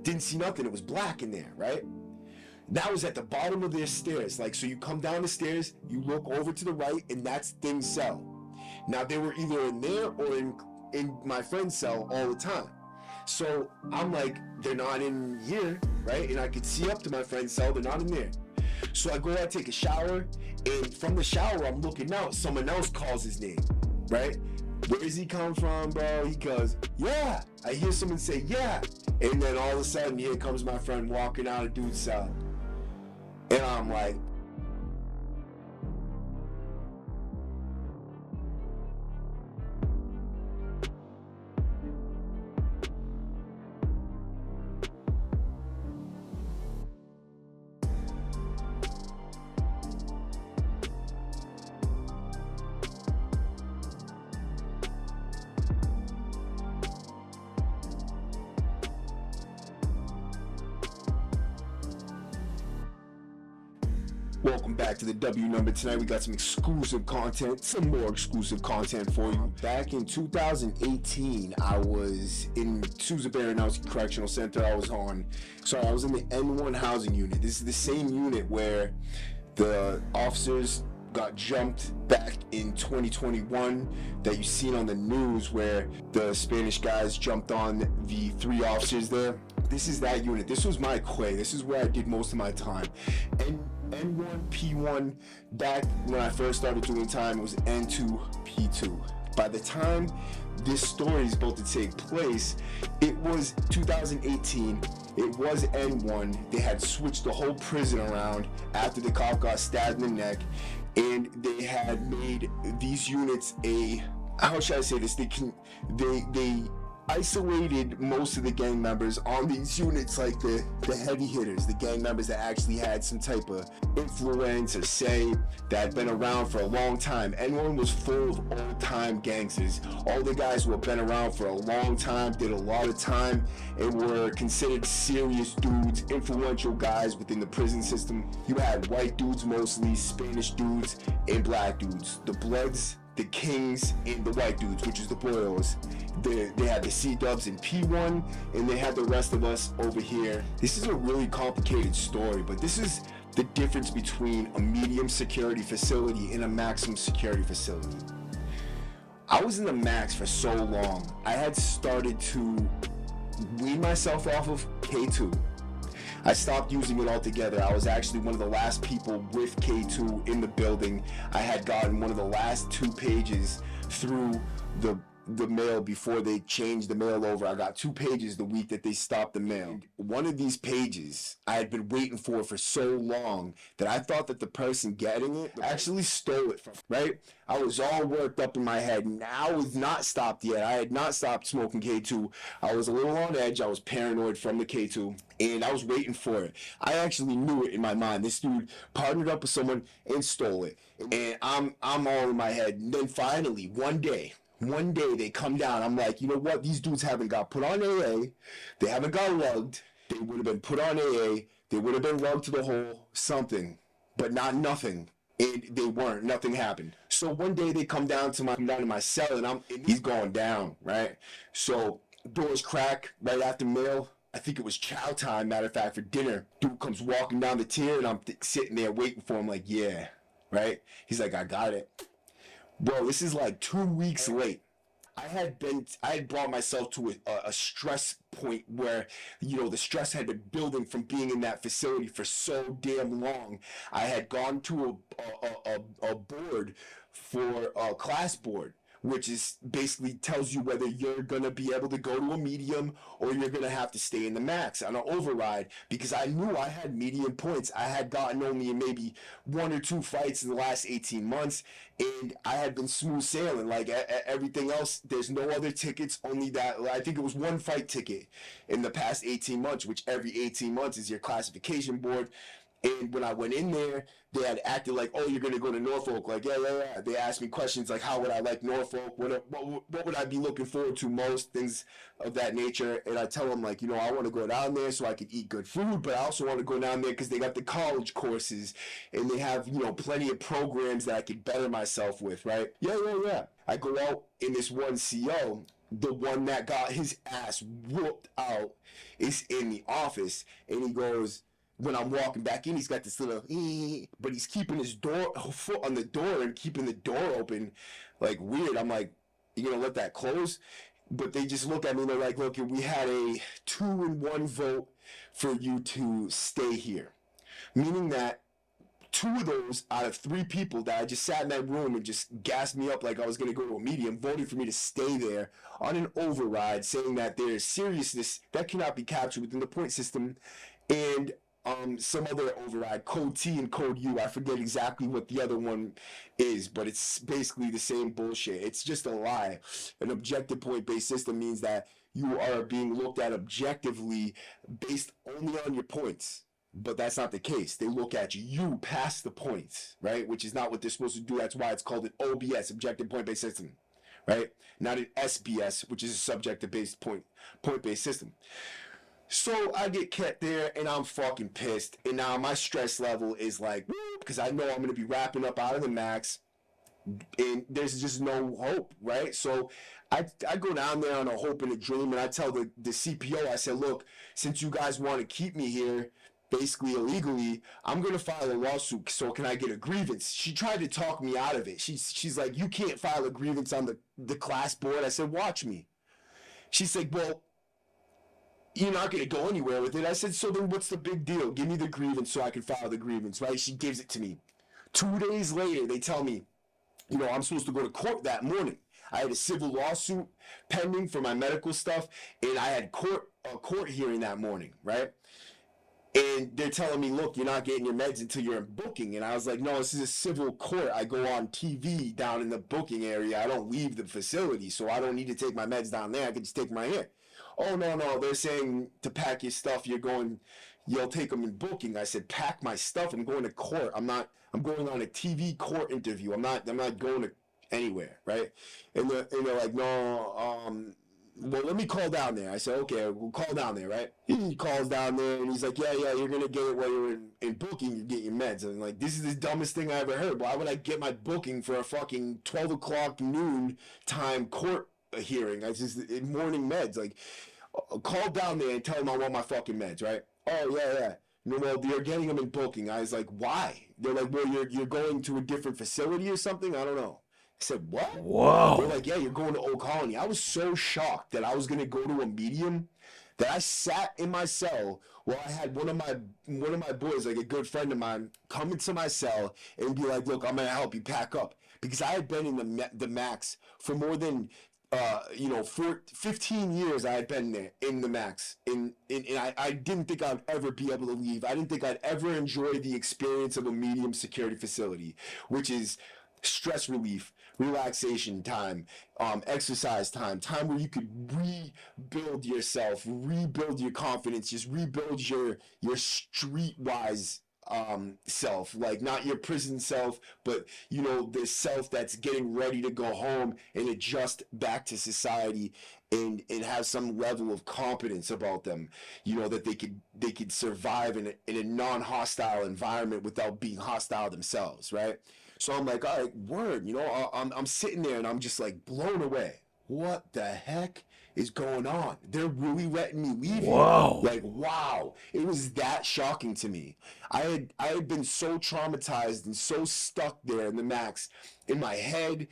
didn't see nothing. It was black in there, right? That was at the bottom of their stairs. Like, so you come down the stairs, you look over to the right, and that's thing's cell. Now, they were either in there or in my friend's cell all the time. So I'm like, they're not in here, right? And I could see up to my friend's cell, they're not in there. So I go out, take a shower, and from the shower, I'm looking out. Someone else calls his name, right? Where does he come from, bro? He goes, yeah. I hear someone say, yeah. And then all of a sudden, here comes my friend walking out of dude's cell. And I'm like, welcome back to the W Number. Tonight we got some exclusive content, some more exclusive content for you. Back in 2018, I was in Sousa Baranowski Correctional Center. I was in the N1 housing unit. This is the same unit where the officers got jumped back in 2021 that you've seen on the news, where the Spanish guys jumped on the 3 officers there. This is that unit. This was my quay. This is where I did most of my time. N1, P1, back when I first started doing time, it was N2, P2. By the time this story is about to take place, it was 2018, it was N1. They had switched the whole prison around after the cop got stabbed in the neck, and they had made these units how should I say this, they isolated most of the gang members on these units, like the heavy hitters, the gang members that actually had some type of influence or say, that had been around for a long time. N1 was full of old-time gangsters, all the guys who have been around for a long time, did a lot of time, and were considered serious dudes, influential guys within the prison system. You had white dudes mostly, Spanish dudes, and black dudes. The Bloods, the Kings, and the white dudes, which is the Boyos. They had the C-Dubs in P1, and they had the rest of us over here. This is a really complicated story, but this is the difference between a medium security facility and a maximum security facility. I was in the max for so long, I had started to wean myself off of K2. I stopped using it altogether. I was actually one of the last people with K2 in the building. I had gotten one of the last 2 pages through the mail before they changed the mail over. I got 2 pages the week that they stopped the mail. One of these pages I had been waiting for so long that I thought that the person getting it actually stole it from, right? I was all worked up in my head, and I was not stopped yet. I had not stopped smoking K2. I was a little on edge. I was paranoid from the K2, and I was waiting for it. I actually knew it in my mind. This dude partnered up with someone and stole it, and I'm all in my head. And then finally, one day they come down. I'm like, you know what? These dudes haven't got put on AA. They haven't got lugged. They would have been put on AA. They would have been lugged to the hole, something, but not nothing. And they weren't. Nothing happened. So one day they come down to my cell, and he's going down, right? So doors crack right after mail. I think it was chow time, matter of fact, for dinner. Dude comes walking down the tier, and I'm sitting there waiting for him, like, yeah, right? He's like, I got it. Bro, this is like 2 weeks late. I had brought myself to a stress point where, you know, the stress had been building from being in that facility for so damn long. I had gone to a board for a class board, which is basically tells you whether you're gonna be able to go to a medium or you're gonna have to stay in the max on an override, because I knew I had medium points. I had gotten only maybe 1 or 2 fights in the last 18 months, and I had been smooth sailing. Like everything else, there's no other tickets, only that. I think it was 1 fight ticket in the past 18 months, which every 18 months is your classification board. And when I went in there, they had acted like, oh, you're going to go to Norfolk. Like, yeah. They asked me questions like, how would I like Norfolk? What would I be looking forward to most? Things of that nature. And I tell them, like, you know, I want to go down there so I can eat good food, but I also want to go down there because they got the college courses and they have, you know, plenty of programs that I could better myself with, right? Yeah. I go out in this one CO. the one that got his ass whooped out, is in the office, and he goes, when I'm walking back in, he's got this little, but he's keeping his foot on the door and keeping the door open, like weird. I'm like, you gonna let that close? But they just look at me and they're like, look, we had a 2-1 vote for you to stay here, meaning that 2 of those out of 3 people that I just sat in that room and just gassed me up like I was going to go to a medium voted for me to stay there on an override, saying that there is seriousness that cannot be captured within the point system, and some other override, code T and code U. I forget exactly what the other one is, but it's basically the same bullshit. It's just a lie. An objective point-based system means that you are being looked at objectively based only on your points. But that's not the case. They look at you past the points, right? Which is not what they're supposed to do. That's why it's called an OBS, objective point-based system, right? Not an SBS, which is a subjective-based point-based system. So I get kept there, and I'm fucking pissed. And now my stress level is like, because I know I'm going to be wrapping up out of the max, and there's just no hope, right? So I go down there on a hope and a dream, and I tell the CPO, I said, look, since you guys want to keep me here, basically illegally, I'm going to file a lawsuit, so can I get a grievance? She tried to talk me out of it. She's like, you can't file a grievance on the class board. I said, watch me. She's like, well, you're not going to go anywhere with it. I said, so then what's the big deal? Give me the grievance so I can file the grievance, right? She gives it to me. 2 days later, they tell me, you know, I'm supposed to go to court that morning. I had a civil lawsuit pending for my medical stuff, and I had a court hearing that morning, right? And they're telling me, look, you're not getting your meds until you're in booking. And I was like, no, this is a civil court. I go on TV down in the booking area. I don't leave the facility, so I don't need to take my meds down there. I can just take them right here. Oh, no, they're saying to pack your stuff. You'll take them in booking. I said, pack my stuff. I'm going to court. I'm going on a TV court interview. I'm not going to anywhere, right? And they're like, no, well, let me call down there. I said, okay, we'll call down there, right? He calls down there, and he's like, yeah, you're going to get it while you're in booking. You get your meds. And I'm like, this is the dumbest thing I ever heard. Why would I get my booking for a fucking 12 o'clock noon time court hearing? I just, morning meds. Like, call down there and tell them I want my fucking meds, right? Oh, yeah. No, well, you're getting them in booking. I was like, why? They're like, well, you're going to a different facility or something? I don't know. I said, what? Whoa. They're like, yeah, you're going to Old Colony. I was so shocked that I was going to go to a medium that I sat in my cell while I had one of my boys, like a good friend of mine, come into my cell and be like, look, I'm going to help you pack up. Because I had been in the max for more than 15 years. I had been there in the max, and I didn't think I'd ever be able to leave. I didn't think I'd ever enjoy the experience of a medium security facility, which is stress relief, relaxation time, exercise time where you could rebuild yourself, rebuild your confidence, just rebuild your streetwise self, like not your prison self, but the self that's getting ready to go home and adjust back to society and have some level of competence about them, that they could survive in a non-hostile environment without being hostile themselves, right? So I'm like, all right, word, I'm sitting there and I'm just like blown away. What the heck is going on? They're really letting me leave here. Whoa. Like, wow. It was that shocking to me. I had been so traumatized and so stuck there in the max, in my head,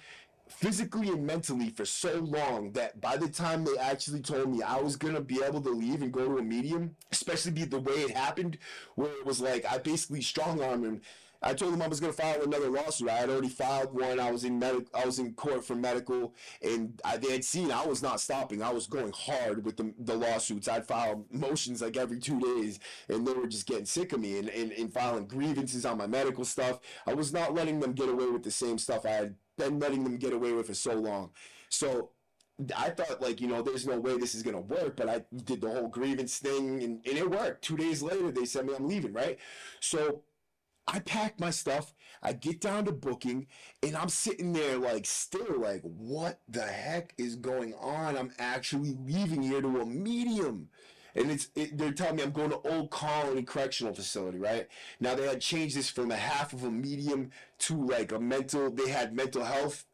physically and mentally, for so long that by the time they actually told me I was going to be able to leave and go to a medium, especially the way it happened, where it was like I basically strong-armed him. I told them I was going to file another lawsuit. I had already filed one. I was in court for medical, and they had seen I was not stopping. I was going hard with the lawsuits. I'd file motions like every 2 days, and they were just getting sick of me and filing grievances on my medical stuff. I was not letting them get away with the same stuff I had been letting them get away with for so long. So I thought, there's no way this is going to work, but I did the whole grievance thing, and it worked. 2 days later, they said me I'm leaving, right? So I packed my stuff, I get down to booking, and I'm sitting there still what the heck is going on? I'm actually leaving here to a medium. And they're telling me I'm going to Old Colony Correctional Facility, right? Now they had changed this from a half of a medium to they had mental health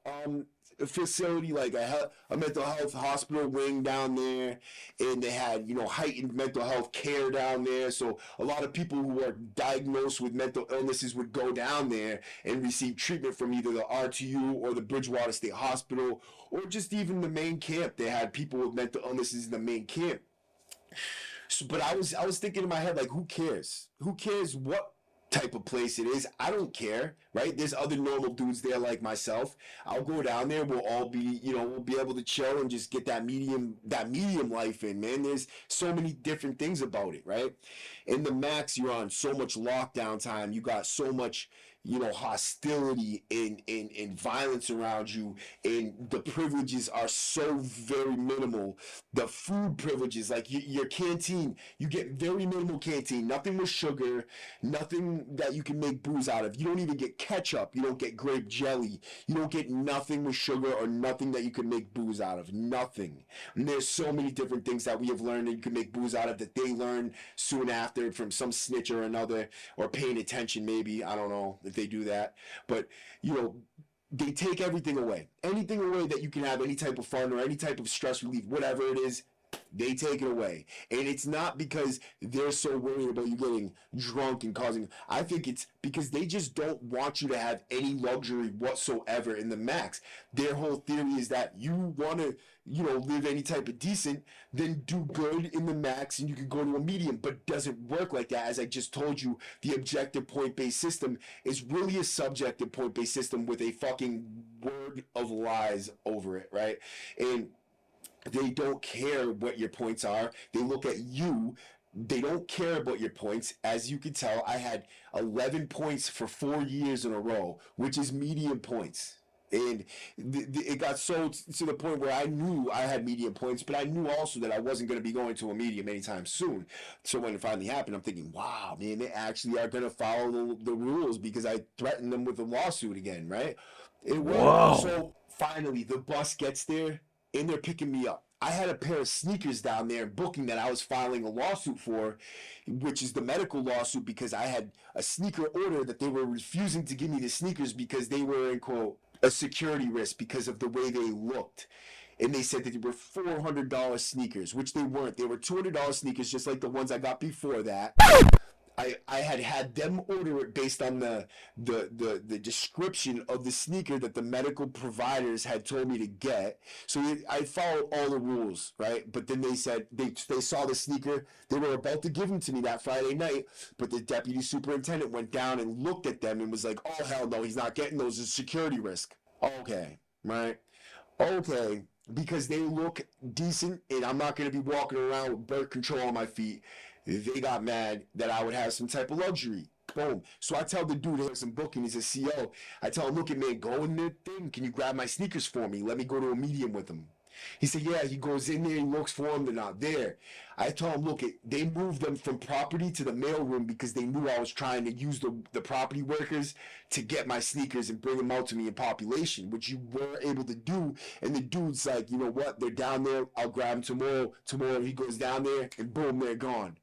facility, like a mental health hospital wing down there, and they had, heightened mental health care down there. So a lot of people who are diagnosed with mental illnesses would go down there and receive treatment from either the RTU or the Bridgewater State Hospital, or just even the main camp. They had people with mental illnesses in the main camp. So, but I was thinking in my head, like, who cares? Who cares what type of place it is? I don't care, right? There's other normal dudes there like myself. I'll go down there. We'll all be, we'll be able to chill and just get that medium life in, man. There's so many different things about it, right? In the max, you're on so much lockdown time. You got so much, hostility and violence around you, and the privileges are so very minimal. The food privileges, like your canteen, you get very minimal canteen, nothing with sugar, nothing that you can make booze out of. You don't even get ketchup, you don't get grape jelly, you don't get nothing with sugar or nothing that you can make booze out of, nothing. And there's so many different things that we have learned that you can make booze out of that they learned soon after from some snitch or another, or paying attention maybe, I don't know if they do that, but they take everything away, anything away that you can have any type of fun or any type of stress relief, whatever it is, they take it away. And it's not because they're so worried about you getting drunk and causing, I think it's because they just don't want you to have any luxury whatsoever in the max. Their whole theory is that you want to, live any type of decent, then do good in the max and you can go to a medium, but it doesn't work like that. As I just told you, the objective point-based system is really a subjective point-based system with a fucking word of lies over it, right? And they don't care what your points are. They look at you. They don't care about your points. As you can tell, I had 11 points for 4 years in a row, which is medium points. And it got so to the point where I knew I had medium points, but I knew also that I wasn't going to be going to a medium anytime soon. So when it finally happened, I'm thinking, wow, man, they actually are going to follow the rules because I threatened them with a lawsuit again, right? It worked. Whoa. So finally, the bus gets there, and they're picking me up. I had a pair of sneakers down there booking that I was filing a lawsuit for, which is the medical lawsuit, because I had a sneaker order that they were refusing to give me the sneakers because they were, in quote, a security risk because of the way they looked. And they said that they were $400 sneakers, which they weren't. They were $200 sneakers, just like the ones I got before that. I had them order it based on the description of the sneaker that the medical providers had told me to get. So I followed all the rules, right? But then they said they saw the sneaker. They were about to give them to me that Friday night, but the deputy superintendent went down and looked at them and was like, oh, hell no, he's not getting those. It's a security risk. Okay, right? Okay, because they look decent and I'm not going to be walking around with birth control on my feet. They got mad that I would have some type of luxury. Boom. So I tell the dude who has some booking, he's a CO. I tell him, look at man, go in the thing. Can you grab my sneakers for me? Let me go to a medium with him. He said, yeah. He goes in there, he looks for them, they're not there. I told him, look, they moved them from property to the mailroom because they knew I was trying to use the property workers to get my sneakers and bring them out to me in population, which you were able to do. And the dude's like, you know what? They're down there. I'll grab them tomorrow. Tomorrow he goes down there and boom, they're gone.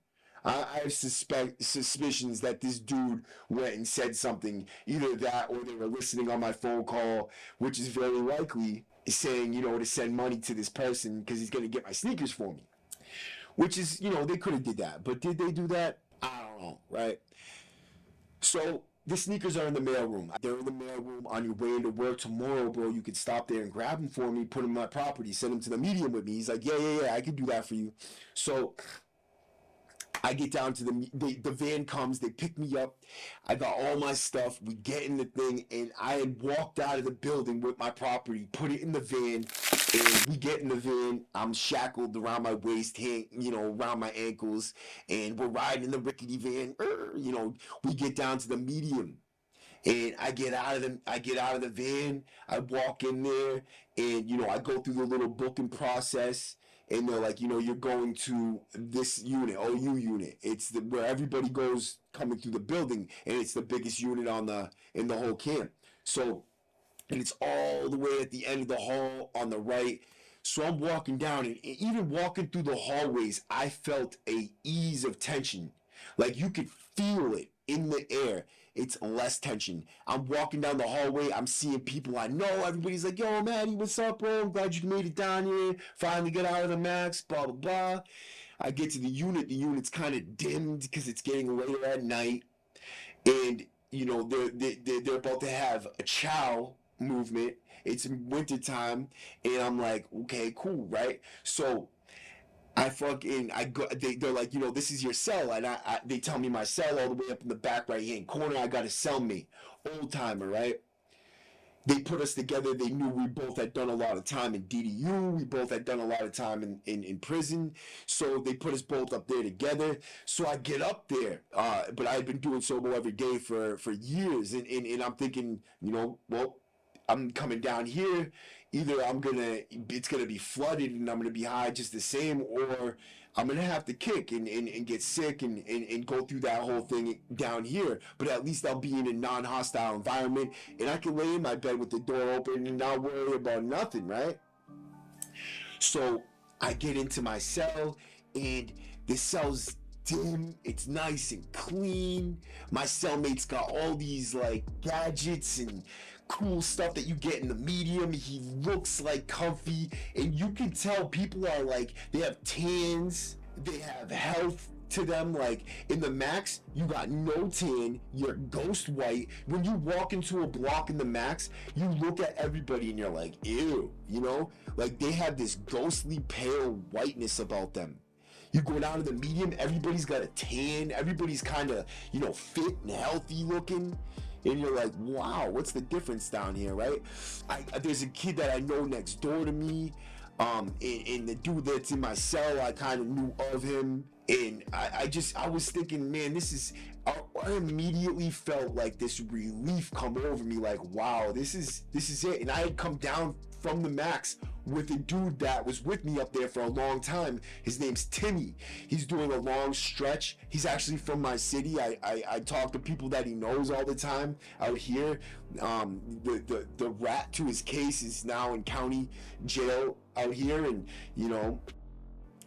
I have suspicions that this dude went and said something, either that or they were listening on my phone call, which is very likely, saying, to send money to this person because he's going to get my sneakers for me. Which is, they could have did that. But did they do that? I don't know, right? So the sneakers are in the mailroom. They're in the mailroom on your way into work tomorrow, bro. You could stop there and grab them for me, put them on my property, send them to the medium with me. He's like, yeah, I could do that for you. So I get down to the van comes, they pick me up. I got all my stuff. We get in the thing, and I had walked out of the building with my property, put it in the van, and we get in the van. I'm shackled around my waist, around my ankles, and we're riding in the rickety van. We get down to the medium. And I get out of the van, I walk in there, and I go through the little booking process. And they're like, you're going to this unit, OU unit. It's where everybody goes coming through the building, and it's the biggest unit in the whole camp. So, and it's all the way at the end of the hall on the right. So I'm walking down, and even walking through the hallways, I felt a ease of tension. Like you could feel it. in the air, it's less tension. I'm walking down the hallway, I'm seeing people I know. Everybody's like, yo, Maddie, what's up, bro? I'm glad you made it down here. Finally get out of the max, blah, blah, blah. I get to the unit's kind of dimmed because it's getting later at night. And, you know, they're about to have a chow movement. It's winter time. And I'm like, okay, cool, right? So I go, they're like, you know, this is your cell. And they tell me my cell all the way up in the back right hand corner. I got a cellmate, old timer, right? They put us together. They knew we both had done a lot of time in DDU. We both had done a lot of time in prison. So they put us both up there together. So I get up there. But I had been doing Sobo every day for years. And I'm thinking, you know, well, I'm coming down here. Either it's gonna be flooded and I'm gonna be high just the same, or I'm gonna have to kick and get sick and go through that whole thing down here. But at least I'll be in a non-hostile environment and I can lay in my bed with the door open and not worry about nothing, right? So I get into my cell and the cell's dim, it's nice and clean. My cellmate's got all these like gadgets and cool stuff that you get in the medium. He looks like comfy, and you can tell people are like, they have tans, they have health to them. Like in the max, you got no tan, you're ghost white. When you walk into a block in the max, you look at everybody and you're like, ew, you know? Like they have this ghostly pale whiteness about them. You go down to the medium, everybody's got a tan, everybody's kind of, you know, fit and healthy looking. And you're like, wow, what's the difference down here, right? There's a kid that I know next door to me, and the dude that's in my cell, I kind of knew of him. And I was thinking, man, I immediately felt like this relief come over me, like, wow, this is it. And I had come down from the max with a dude that was with me up there for a long time. His name's Timmy. He's doing a long stretch. He's actually from my city. I talk to people that he knows all the time out here. The rat to his case is now in county jail out here, and you know,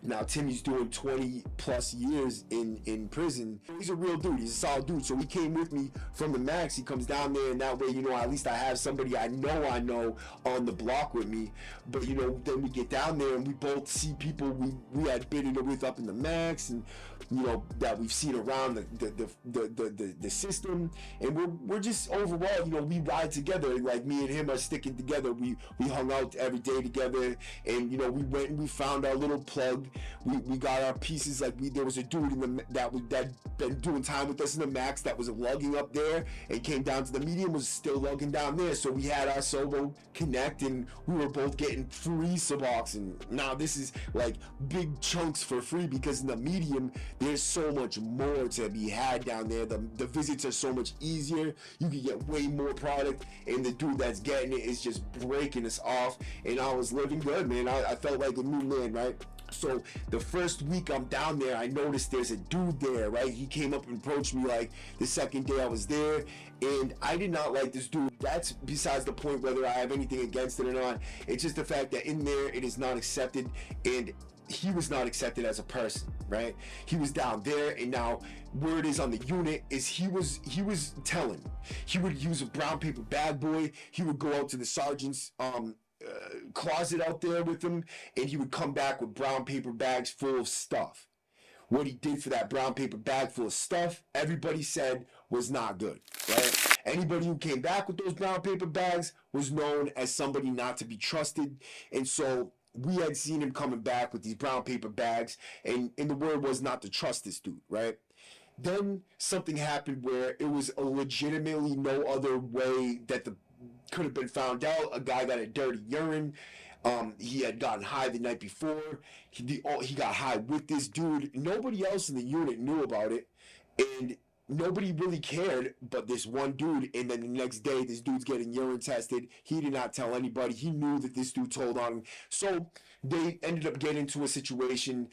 now Timmy's doing 20 plus years in prison. He's a real dude. He's a solid dude. So he came with me from the max. He comes down there, and that way, you know, at least I have somebody I know on the block with me. But you know, then we get down there and we both see people we had been with up in the max, and you know, that we've seen around the system, and we're just overall, you know, we ride together. Like me and him are sticking together. We hung out every day together, and you know, we went and we found our little plug. We got our pieces. Like there was a dude that been doing time with us in the max that was lugging up there and came down to the medium, was still lugging down there. So we had our Sobo connect, and we were both getting free Suboxone. Now this is like big chunks for free, because in the medium there's so much more to be had down there. The visits are so much easier. You can get way more product, and the dude that's getting it is just breaking us off. And I was living good, man. I felt like a new man, right? So the first week I'm down there, I noticed there's a dude there, right? He came up and approached me like the second day I was there, and I did not like this dude. That's besides the point whether I have anything against it or not. It's just the fact that in there it is not accepted, and he was not accepted as a person, right? He was down there, and now word is on the unit is he was telling. He would use a brown paper bag boy. He would go out to the sergeant's closet out there with him, and he would come back with brown paper bags full of stuff. What he did for that brown paper bag full of stuff, everybody said was not good, right? Anybody who came back with those brown paper bags was known as somebody not to be trusted. And so we had seen him coming back with these brown paper bags, and the word was not to trust this dude, right? Then something happened where it was legitimately no other way that could have been found out. A guy got a dirty urine. He had gotten high the night before. He got high with this dude. Nobody else in the unit knew about it, and nobody really cared but this one dude. And then the next day, this dude's getting urine tested. He did not tell anybody. He knew that this dude told on him. So they ended up getting into a situation.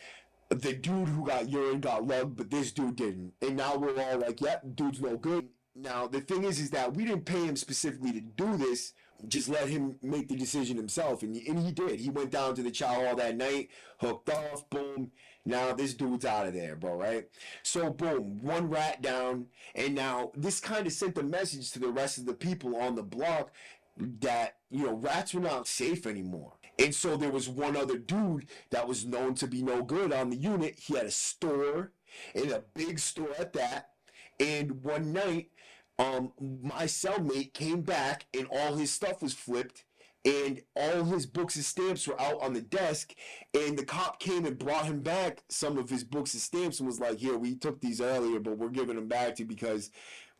The dude who got urine got lugged, but this dude didn't. And now we're all like, yeah, dude's no good. Now, the thing is that we didn't pay him specifically to do this. Just let him make the decision himself. And he did. He went down to the chow hall that night, hooked off, boom. Now this dude's out of there, bro, right? So boom, one rat down, and now this kind of sent a message to the rest of the people on the block that, you know, rats were not safe anymore. And so there was one other dude that was known to be no good on the unit. He had a store, and a big store at that. And one night, my cellmate came back, and all his stuff was flipped, and all his books and stamps were out on the desk, and the cop came and brought him back some of his books and stamps and was like, here, we took these earlier, but we're giving them back to you because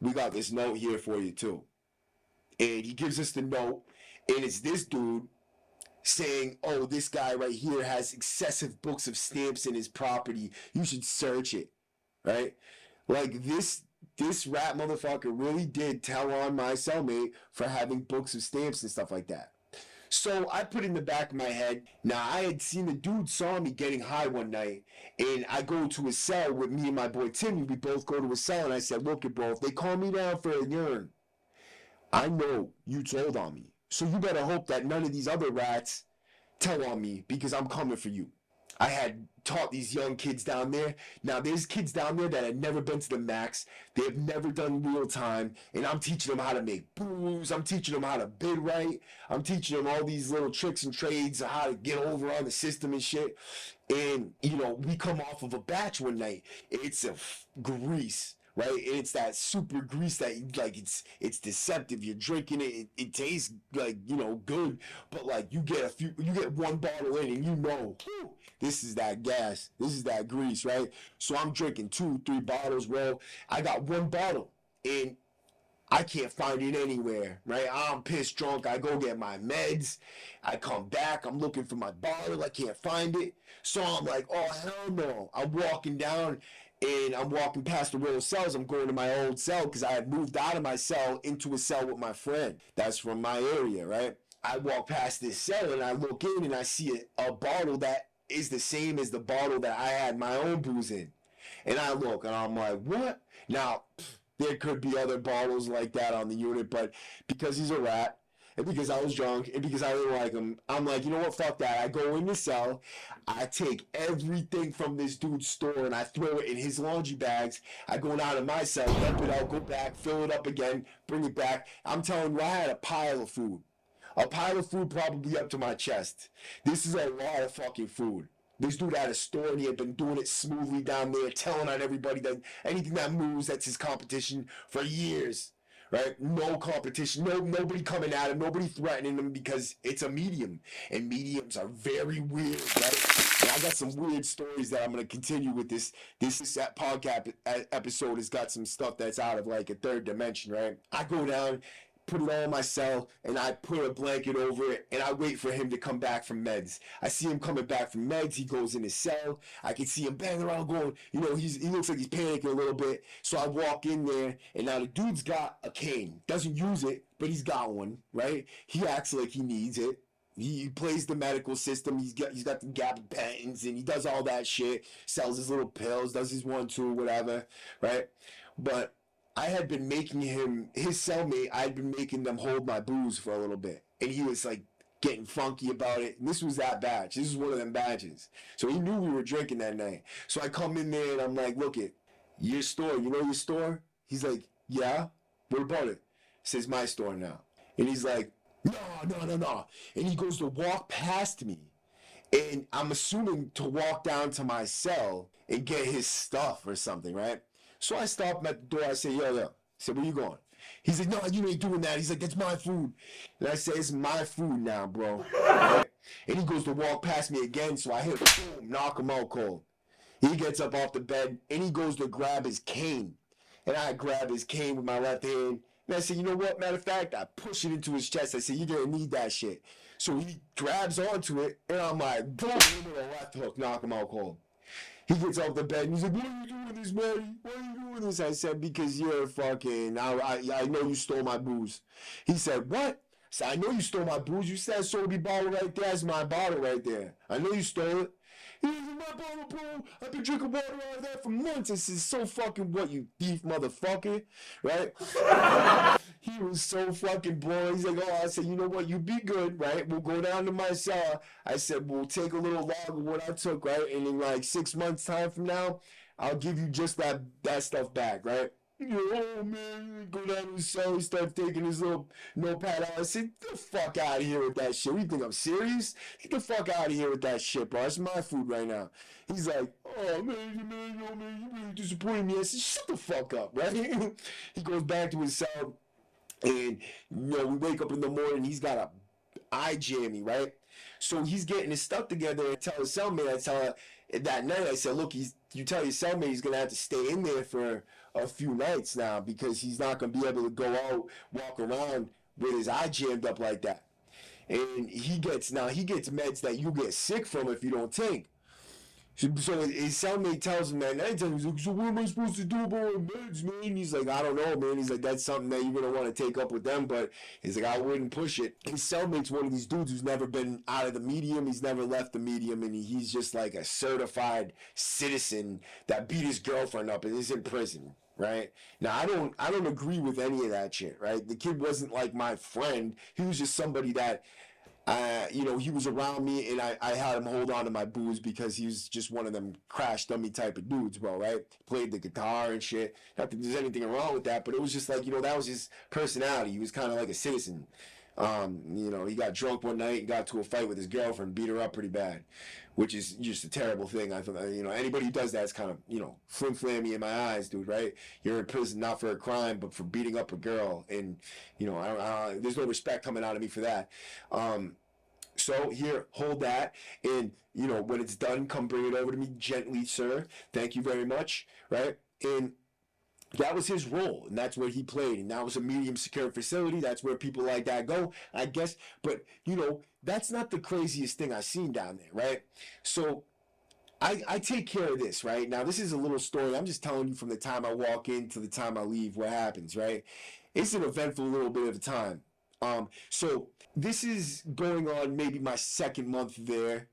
we got this note here for you too. And he gives us the note, and it's this dude saying, oh, this guy right here has excessive books of stamps in his property, you should search it, right? Like, this rat motherfucker really did tell on my cellmate for having books of stamps and stuff like that. So I put in the back of my head, now I had seen the dude saw me getting high one night, and I go to his cell with me and my boy Timmy. We both go to his cell, and I said, look it, bro, if they call me down for a urine, I know you told on me. So you better hope that none of these other rats tell on me, because I'm coming for you. I had taught these young kids down there. Now, there's kids down there that had never been to the max. They have never done real time. And I'm teaching them how to make booze. I'm teaching them how to bid right. I'm teaching them all these little tricks and trades of how to get over on the system and shit. And, you know, we come off of a batch one night. It's a grease. Right, and it's that super grease that, like, it's deceptive. You're drinking it, it tastes like, you know, good, but like you get one bottle in, and you know, whew, this is that gas, this is that grease, right? So I'm drinking 2-3 bottles, bro. I got one bottle, and I can't find it anywhere, right? I'm pissed drunk. I go get my meds. I come back. I'm looking for my bottle. I can't find it. So I'm like, oh, hell no. I'm walking down, and I'm walking past the row of cells. I'm going to my old cell because I had moved out of my cell into a cell with my friend. That's from my area, right? I walk past this cell, and I look in, and I see a bottle that is the same as the bottle that I had my own booze in. And I look, and I'm like, what? Now, there could be other bottles like that on the unit, but because he's a rat, and because I was drunk, and because I didn't like him, I'm like, you know what, fuck that. I go in the cell, I take everything from this dude's store, and I throw it in his laundry bags. I go out of my cell, dump it out, go back, fill it up again, bring it back. I'm telling you, I had a pile of food. A pile of food probably up to my chest. This is a lot of fucking food. This dude had a store, and he had been doing it smoothly down there, telling on everybody that anything that moves, that's his competition for years, right? No competition, nobody coming at him, nobody threatening him, because it's a medium, and mediums are very weird, right? And I got some weird stories that I'm going to continue with this podcast episode has got some stuff that's out of like a third dimension, right? I go down, put it all in my cell, and I put a blanket over it, and I wait for him to come back from meds. I see him coming back from meds. He goes in his cell. I can see him banging around going, you know, he looks like he's panicking a little bit. So I walk in there, and now the dude's got a cane. Doesn't use it, but he's got one, right? He acts like he needs it. He plays the medical system. He's got the gabapentins, and he does all that shit. Sells his little pills, does his 1-2, whatever, right? But I had been making him, his cellmate, I'd been making them hold my booze for a little bit. And he was like getting funky about it. And this was that batch. This was one of them batches. So he knew we were drinking that night. So I come in there, and I'm like, look it, your store, you know your store? He's like, yeah? What about it? Says my store now. And he's like, no. And he goes to walk past me. And I'm assuming to walk down to my cell and get his stuff or something, right? So I stop him at the door. I say, yo. I said, where you going? He's like, no, you ain't doing that. He's like, that's my food. And I say, it's my food now, bro. Right? And he goes to walk past me again, so I hit him, boom, knock him out cold. He gets up off the bed, and he goes to grab his cane. And I grab his cane with my left hand. And I say, you know what, matter of fact, I push it into his chest. I say, you're going to need that shit. So he grabs onto it, and I'm like, boom, with a left hook, knock him out cold. He gets off the bed, and he's like, what are you doing this, Matty? Why are you doing this? I said, because you're fucking, I know you stole my booze. He said, what? I said, I know you stole my booze. You said Sobe bottle right there. That's my bottle right there. I know you stole it. He was in my bottle, bro. I've been drinking water out of that for months. I said, so fucking what, you thief motherfucker, right? He was so fucking bored. He's like, oh, I said, you know what, you be good, right? We'll go down to my cell. I said, we'll take a little log of what I took, right? And in like 6 months time from now, I'll give you just that stuff back, right? Oh man, go down to the cell, he started taking his little notepad out. I said, get the fuck out of here with that shit. What, you think I'm serious? Get the fuck out of here with that shit, bro. It's my food right now. He's like, oh man, you really disappointed me. I said, shut the fuck up, right? He goes back to his cell, and we wake up in the morning, he's got a eye jammy, right? So he's getting his stuff together, and tell his cellmate, I tell her that night, I said, look, you tell your cellmate he's gonna have to stay in there for a few nights now, because he's not gonna be able to go out, walk around with his eye jammed up like that. And he gets meds that you get sick from if you don't take. So his cellmate tells him that night, he's like, so what am I supposed to do about my meds, man? He's like, I don't know, man. He's like, that's something that you're going to want to take up with them, but he's like, I wouldn't push it. His cellmate's one of these dudes who's never been out of the medium. He's never left the medium, and he's just like a certified citizen that beat his girlfriend up and is in prison. Right now, I don't agree with any of that shit. Right, the kid wasn't like my friend. He was just somebody that, he was around me, and I had him hold on to my booze because he was just one of them crash dummy type of dudes, bro. Right, played the guitar and shit. Not that there's anything wrong with that, but it was just like that was his personality. He was kind of like a citizen. He got drunk one night and got to a fight with his girlfriend, beat her up pretty bad, which is just a terrible thing. I thought, anybody who does that is kind of, flim-flammy in my eyes, dude, right? You're in prison not for a crime, but for beating up a girl, and, there's no respect coming out of me for that. So here, hold that, and, when it's done, come bring it over to me gently, sir. Thank you very much, right? And that was his role, and that's where he played, and that was a medium secure facility. That's where people like that go, I guess. But that's not the craziest thing I've seen down there, right? So I take care of this, right? Now, this is a little story. I'm just telling you from the time I walk in to the time I leave what happens, right? It's an eventful little bit of time. So this is going on maybe my second month there,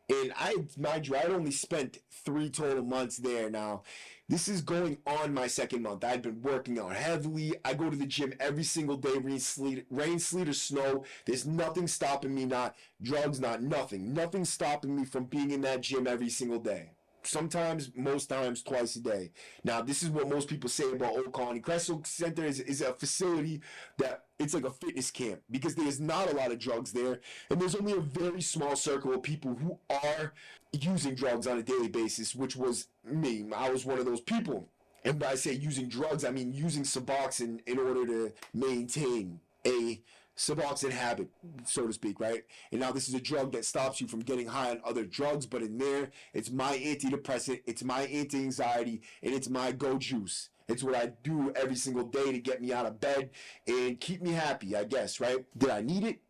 and mind you, I'd only spent 3 total months there. Now, this is going on my second month. I've been working out heavily. I go to the gym every single day, rain, sleet, or snow. There's nothing stopping me, not drugs, not nothing. Nothing stopping me from being in that gym every single day. Sometimes, most times, twice a day. Now, this is what most people say about Old Colony. Correctional Center is a facility that it's like a fitness camp, because there's not a lot of drugs there, and there's only a very small circle of people who are using drugs on a daily basis, which was me. I was one of those people. And when I say using drugs, I mean using Suboxone in order to maintain a Suboxone habit, so to speak, right? And now this is a drug that stops you from getting high on other drugs, but in there, it's my antidepressant, it's my anti-anxiety, and it's my go juice. It's what I do every single day to get me out of bed and keep me happy, I guess, right? Did I need it?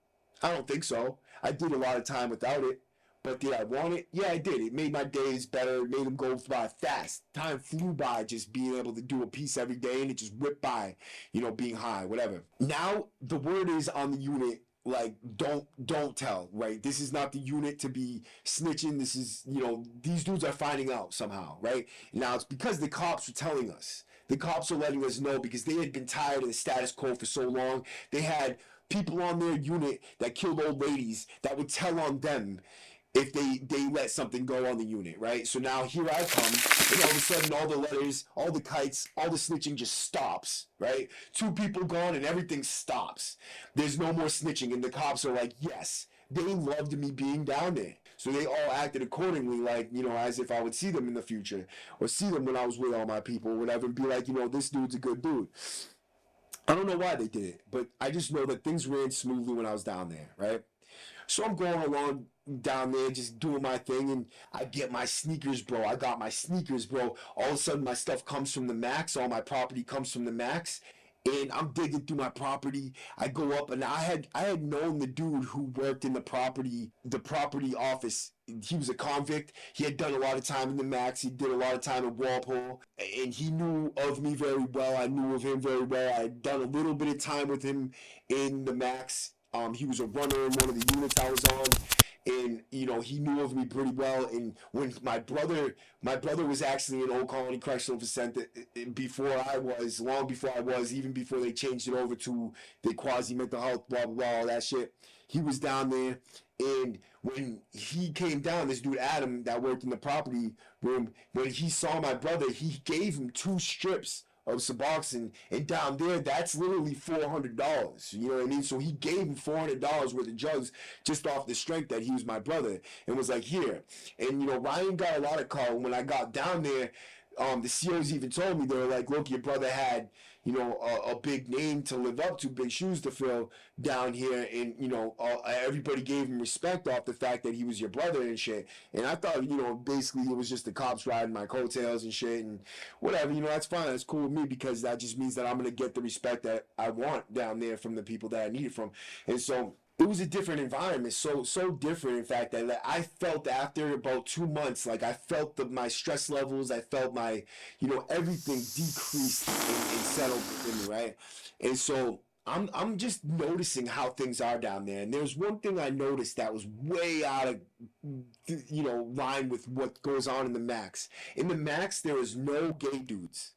I don't think so. I did a lot of time without it. But did I want it? Yeah, I did. It made my days better. It made them go by fast. Time flew by just being able to do a piece every day, and it just whipped by, being high, whatever. Now, the word is on the unit, like, don't tell, right? This is not the unit to be snitching. This is, these dudes are finding out somehow, right? Now, it's because the cops are telling us. The cops are letting us know because they had been tired of the status quo for so long. They had people on their unit that killed old ladies that would tell on them if they let something go on the unit, right? So now here I come, and all of a sudden all the letters, all the kites, all the snitching just stops, right? 2 people gone and everything stops. There's no more snitching, and the cops are like, yes, they loved me being down there. So they all acted accordingly, like, as if I would see them in the future, or see them when I was with all my people, or whatever, and be like, this dude's a good dude. I don't know why they did it, but I just know that things ran smoothly when I was down there, right? So I'm going along down there just doing my thing, and I get my sneakers, bro. I got my sneakers, bro. All of a sudden my stuff comes from the max. All my property comes from the max, and I'm digging through my property. I go up, and I had known the dude who worked in the property office. He was a convict. He had done a lot of time in the max. He did a lot of time in Walpole, and he knew of me very well. I knew of him very well. I had done a little bit of time with him in the max. He was a runner in one of the units I was on, and you know, he knew of me pretty well. And when my brother was actually in Old Colony Correctional Center long before I was, even before they changed it over to the quasi mental health, blah blah blah, all that shit. He was down there, and when he came down, this dude Adam that worked in the property room, when he saw my brother, he gave him 2 strips of Suboxone, and down there, that's literally $400. You know what I mean? So he gave him $400 worth of drugs just off the strength that he was my brother, and was like, here. And you know, Ryan got a lot of call. When I got down there, the COs even told me, they were like, look, your brother had, you know, a big name to live up to, big shoes to fill down here, and you know, everybody gave him respect off the fact that he was your brother and shit. And I thought, you know, basically it was just the cops riding my coattails and shit, and whatever, you know, that's fine, that's cool with me, because that just means that I'm gonna get the respect that I want down there from the people that I need it from. And so it was a different environment, so different, in fact, that like, I felt after about 2 months, like I felt my stress levels, I felt my, you know, everything decreased and settled within me, right? And so I'm just noticing how things are down there. And there's one thing I noticed that was way out of, you know, line with what goes on in the Max. In the Max, there is no gay dudes.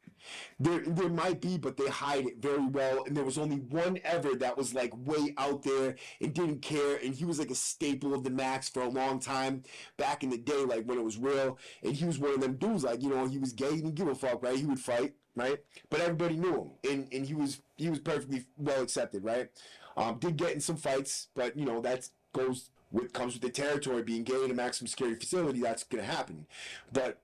There might be, but they hide it very well. And there was only one ever that was like way out there and didn't care. And he was like a staple of the Max for a long time back in the day, like when it was real. And he was one of them dudes, like, you know, he was gay, he didn't give a fuck, right? He would fight, right? But everybody knew him, and he was perfectly well accepted, right? Did get in some fights, but you know, that comes with the territory. Being gay in a maximum security facility, that's gonna happen. But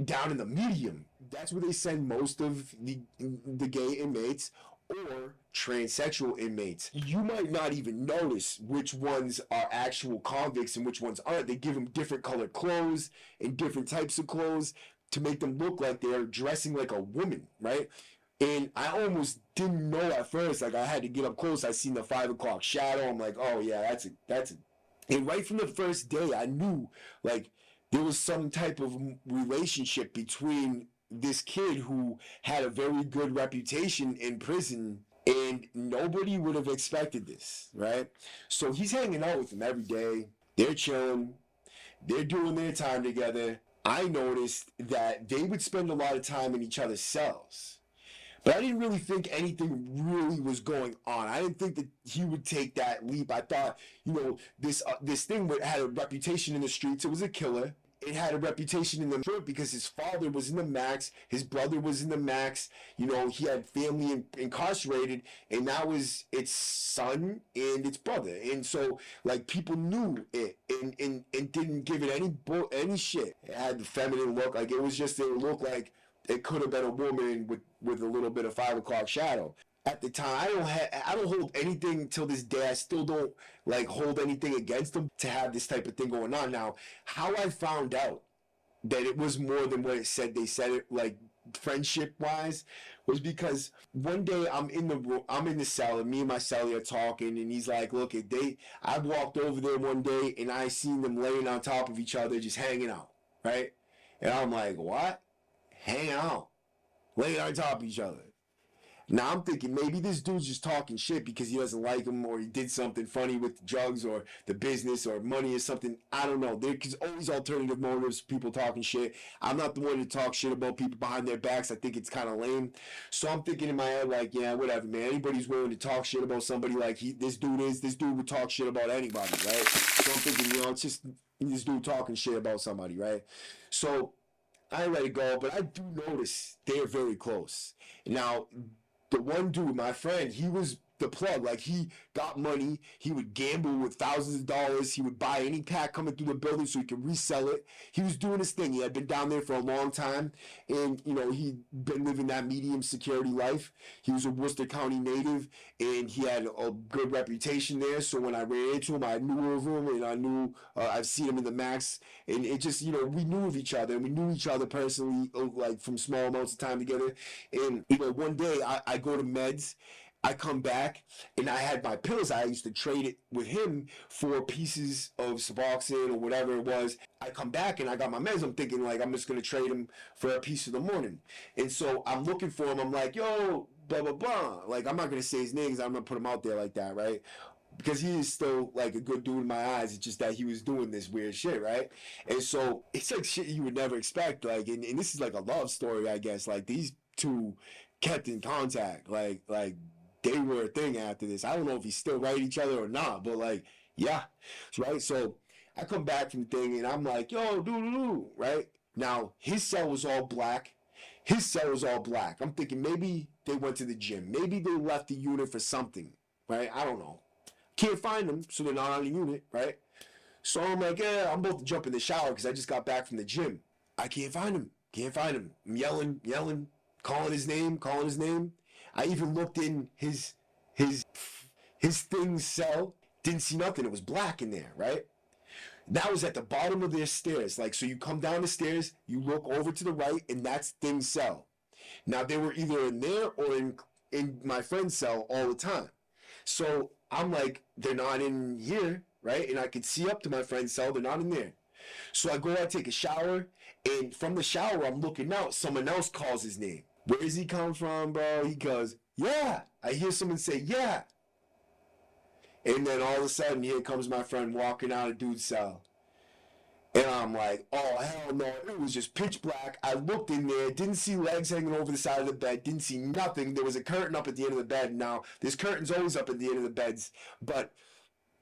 down in the medium, that's where they send most of the gay inmates or transsexual inmates. You might not even notice which ones are actual convicts and which ones aren't. They give them different colored clothes and different types of clothes to make them look like they're dressing like a woman, right? And I almost didn't know at first. Like, I had to get up close. I seen the 5 o'clock shadow. I'm like, oh yeah, that's it. And right from the first day, I knew, like, there was some type of relationship between this kid who had a very good reputation in prison, and nobody would have expected this, right? So he's hanging out with him every day. They're chilling. They're doing their time together. I noticed that they would spend a lot of time in each other's cells. But I didn't really think anything really was going on. I didn't think that he would take that leap. I thought, you know, this thing had a reputation in the streets. It was a killer. It had a reputation in the front because his father was in the Max, his brother was in the Max, you know, he had family incarcerated, and that was its son and its brother. And so, like, people knew it and didn't give it any shit. It had the feminine look, like, it looked like it could have been a woman with a little bit of 5 o'clock shadow. At the time, I don't hold anything till this day. I still don't like hold anything against them to have this type of thing going on. Now, how I found out that it was more than what it said, they said it like friendship wise, was because one day I'm in the cell, and me and my cellie are talking, and he's like, look, I walked over there one day and I seen them laying on top of each other, just hanging out, right? And I'm like, what? Hanging out? Laying on top of each other? Now I'm thinking maybe this dude's just talking shit because he doesn't like him, or he did something funny with drugs or the business or money or something. I don't know. There's always alternative motives, people talking shit. I'm not the one to talk shit about people behind their backs. I think it's kind of lame. So I'm thinking in my head, like, yeah, whatever, man. Anybody's willing to talk shit about somebody like this dude would talk shit about anybody, right? So I'm thinking, you know, it's just this dude talking shit about somebody, right? So I let it go, but I do notice they're very close. Now, the one dude, my friend, he was the plug. Like, he got money. He would gamble with thousands of dollars. He would buy any pack coming through the building so he could resell it. He was doing his thing. He had been down there for a long time, and, you know, he'd been living that medium security life. He was a Worcester County native, and he had a good reputation there. So when I ran into him, I knew of him, and I knew I've seen him in the Max, and it just, you know, we knew of each other, and we knew each other personally, like, from small amounts of time together. And, you know, one day I go to meds. I come back, and I had my pills. I used to trade it with him for pieces of Suboxone or whatever it was. I come back, and I got my meds. I'm thinking, like, I'm just going to trade him for a piece in the morning. And so I'm looking for him. I'm like, yo, blah, blah, blah. Like, I'm not going to say his name because I'm going to put him out there like that, right? because he is still like a good dude in my eyes. It's just that he was doing this weird shit, right? And so it's like shit you would never expect. Like, and this is like a love story, I guess. Like these two kept in contact. Like they were a thing after this. I don't know if he still write each other or not, but like, yeah, right. So I come back from the thing and I'm like, yo, doo, right? Now his cell was all black. His cell was all black. I'm thinking maybe they went to the gym. Maybe they left the unit for something, right? I don't know. Can't find them, so they're not on the unit, right? So I'm like, yeah, I'm about to jump in the shower because I just got back from the gym. I can't find him. Can't find him. I'm yelling, calling his name. I even looked in his thing's cell. Didn't see nothing. It was black in there, right? That was at the bottom of their stairs. Like, so you come down the stairs, you look over to the right, and that's thing's cell. Now, they were either in there or in my friend's cell all the time. So I'm like, they're not in here, right? And I could see up to my friend's cell, they're not in there. So I go out, take a shower, and from the shower, I'm looking out. Someone else calls his name. Where does he come from, bro? He goes, yeah. I hear someone say, yeah. And then all of a sudden, here comes my friend walking out of dude's cell. And I'm like, oh, hell no. It was just pitch black. I looked in there, didn't see legs hanging over the side of the bed, didn't see nothing. There was a curtain up at the end of the bed. Now, there's curtains always up at the end of the beds. But,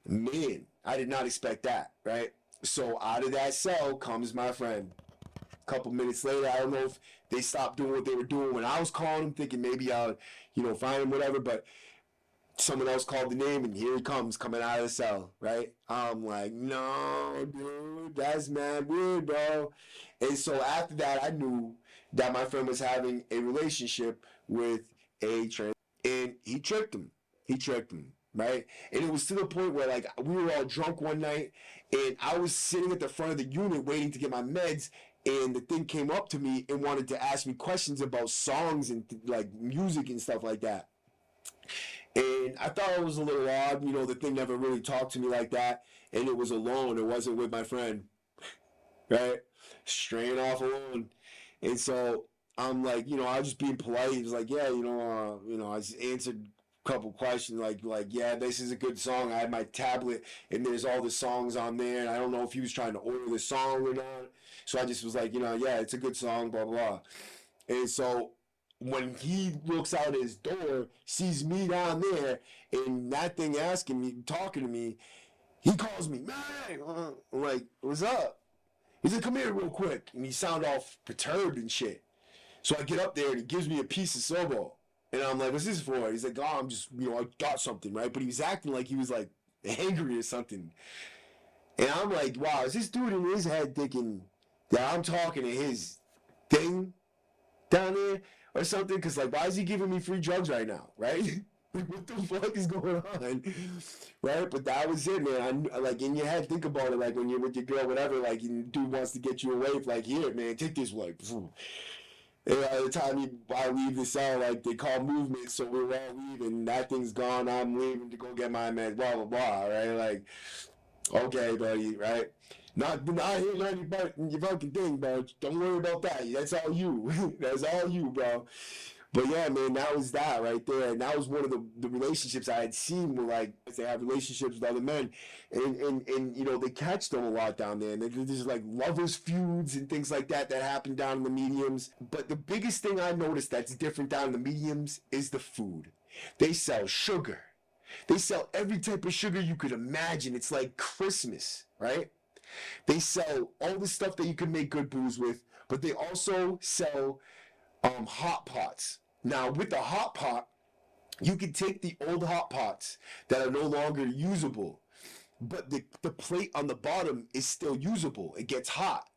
man, I did not expect that, right? So out of that cell comes my friend. A couple minutes later, I don't know if they stopped doing what they were doing when I was calling him, thinking maybe I'll, find him, whatever. But someone else called the name, and here he comes coming out of the cell, right? I'm like, no, dude, that's mad weird, bro. And so after that, I knew that my friend was having a relationship with a trans, and he tricked him. Right? And it was to the point where, like, we were all drunk one night, and I was sitting at the front of the unit waiting to get my meds, and the thing came up to me and wanted to ask me questions about songs and, like, music and stuff like that. And I thought it was a little odd, the thing never really talked to me like that, and it was alone, it wasn't with my friend, right? Straying off alone. And so I'm like, I was just being polite. He was like, yeah, I just answered a couple questions, like, yeah, this is a good song. I had my tablet, and there's all the songs on there, and I don't know if he was trying to order the song or not. So I just was like, yeah, it's a good song, blah, blah, blah. And so when he looks out his door, sees me down there, and that thing asking me, talking to me, he calls me, man. I'm like, what's up? He's like, come here real quick. And he sound all perturbed and shit. So I get up there, and he gives me a piece of Sobo. And I'm like, what's this for? He's like, oh, I'm just, I got something, right? But he was acting like he was, like, angry or something. And I'm like, wow, is this dude in his head thinking that I'm talking to his thing down there or something? Because, like, why is he giving me free drugs right now, right? What the fuck is going on, right? But that was it, man. I, like, in your head, think about it, like, when you're with your girl, whatever, like, and dude wants to get you away, like, here, man, take this, like, and by the time I leave the cell, like, they call movement, so we're all leaving, that thing's gone, I'm leaving to go get my meds, blah, blah, blah, right? Like, okay, buddy, right? Not hitting on your fucking thing, bro. Don't worry about that. That's all you. That's all you, bro. But yeah, man, that was that right there. And that was one of the relationships I had seen where, like, they have relationships with other men. And they catch them a lot down there. And there's, like, lovers feuds and things like that happen down in the mediums. But the biggest thing I noticed that's different down in the mediums is the food. They sell sugar. They sell every type of sugar you could imagine. It's like Christmas, right? They sell all the stuff that you can make good booze with, but they also sell hot pots. Now, with the hot pot, you can take the old hot pots that are no longer usable, but the plate on the bottom is still usable. It gets hot.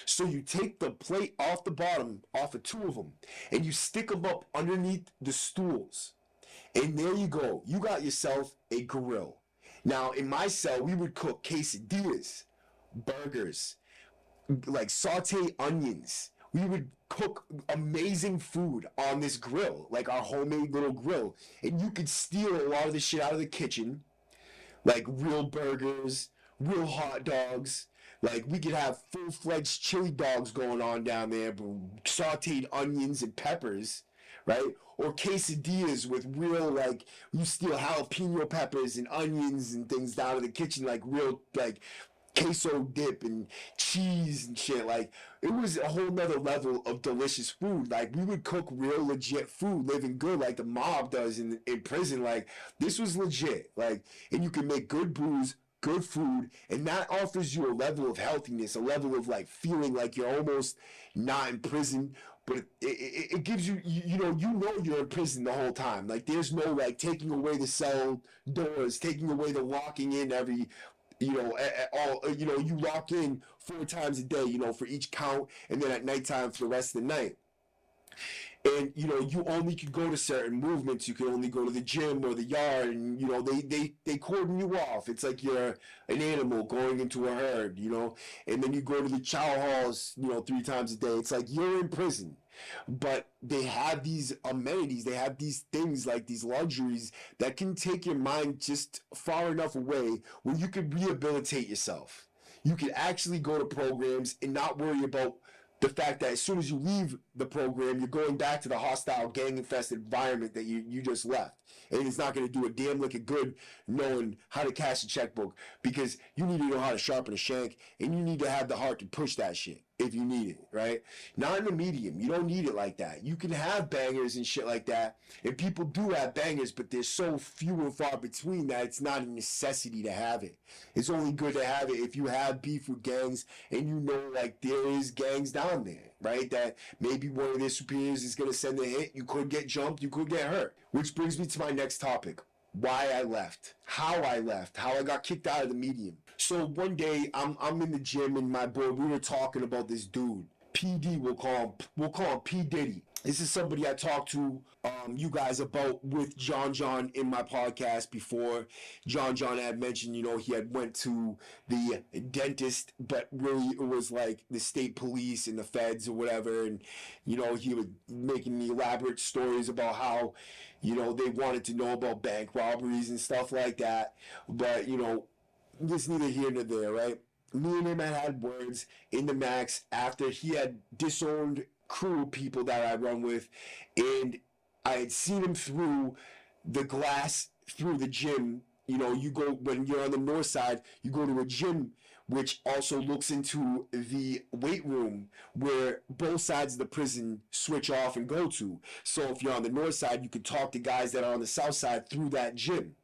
So you take the plate off the bottom, off of two of them, and you stick them up underneath the stools. And there you go. You got yourself a grill. Now, in my cell, we would cook quesadillas, burgers, like sauteed onions. We would cook amazing food on this grill, like our homemade little grill. And you could steal a lot of the shit out of the kitchen, like real burgers, real hot dogs. Like, we could have full-fledged chili dogs going on down there, sauteed onions and peppers. right? Or quesadillas with real, like, you steal jalapeno peppers and onions and things down in the kitchen, like real, like, queso dip and cheese and shit. Like, it was a whole nother level of delicious food. Like, we would cook real legit food, living good like the mob does in prison. Like, this was legit. Like, and you can make good booze, good food, and that offers you a level of healthiness, a level of like feeling like you're almost not in prison, but it gives you, you know you're in prison the whole time. Like, there's no like taking away the cell doors, taking away the locking in every, all, you lock in 4 times a day, for each count, and then at nighttime for the rest of the night. And you only can go to certain movements. You can only go to the gym or the yard, and they cordon you off. It's like you're an animal going into a herd, and then you go to the chow halls 3 times a day. It's like you're in prison. But they have these amenities, they have these things, like these luxuries that can take your mind just far enough away where you could rehabilitate yourself. You could actually go to programs and not worry about the fact that as soon as you leave the program, you're going back to the hostile, gang-infested environment that you just left. And it's not going to do a damn lick of good knowing how to cash a checkbook, because you need to know how to sharpen a shank, and you need to have the heart to push that shit if you need it, right? Not in the medium. You don't need it like that. You can have bangers and shit like that, and people do have bangers, but they're so few and far between that it's not a necessity to have it. It's only good to have it if you have beef with gangs and like there is gangs down there, right? That maybe one of their superiors is going to send a hit. You could get jumped. You could get hurt. Which brings me to my next topic. Why I left, how I got kicked out of the medium. So one day I'm in the gym, and my boy, we were talking about this dude, PD, we'll call him P Diddy. This is somebody I talked to you guys about with John in my podcast before. John had mentioned, he had went to the dentist, but really it was like the state police and the feds or whatever, and he was making the elaborate stories about how they wanted to know about bank robberies and stuff like that. But it's neither here nor there, right? Me and him had words in the max after he had disowned crew of people that I run with, and I had seen him through the glass through the gym. You go, when you're on the north side, you go to a gym which also looks into the weight room where both sides of the prison switch off and go to. So if you're on the north side, you can talk to guys that are on the south side through that gym.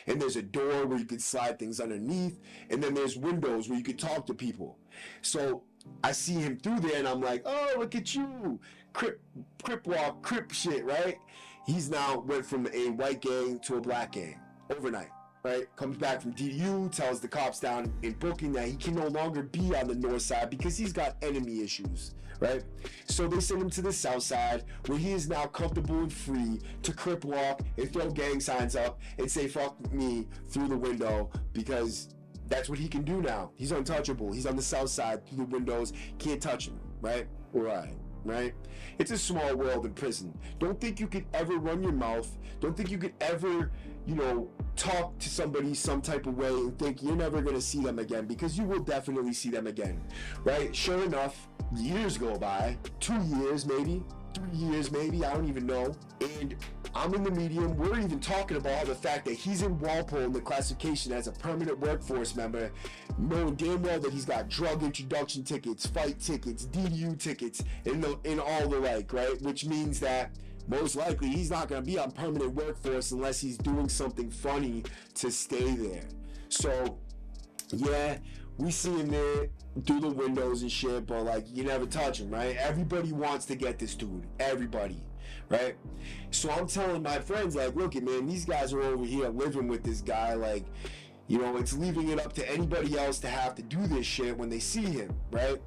And there's a door where you can slide things underneath, and then there's windows where you can talk to people. So I see him through there, and I'm like, oh, look at you, crip walk, crip shit, right? He's now went from a white gang to a black gang overnight, right? Comes back from DU, tells the cops down in Brooklyn that he can no longer be on the north side because he's got enemy issues, right? So they send him to the south side, where he is now comfortable and free to crip walk and throw gang signs up and say fuck me through the window, because that's what he can do now. He's untouchable. He's on the south side through the windows. Can't touch him, right? Right? It's a small world in prison. Don't think you could ever run your mouth. Don't think you could ever, talk to somebody some type of way and think you're never going to see them again, because you will definitely see them again, right? Sure enough, years go by, 2 years maybe, 3 years maybe, I don't even know, and I'm in the medium. We're even talking about the fact that he's in Walpole in the classification as a permanent workforce member, knowing damn well that he's got drug introduction tickets, fight tickets, DDU tickets, and all the like, right? Which means that most likely he's not going to be on permanent workforce unless he's doing something funny to stay there. So, yeah, we see him there through the windows and shit, but like, you never touch him, right? Everybody wants to get this dude. Everybody. Right? So I'm telling my friends, like, look, man, these guys are over here living with this guy, like, it's leaving it up to anybody else to have to do this shit when they see him, right?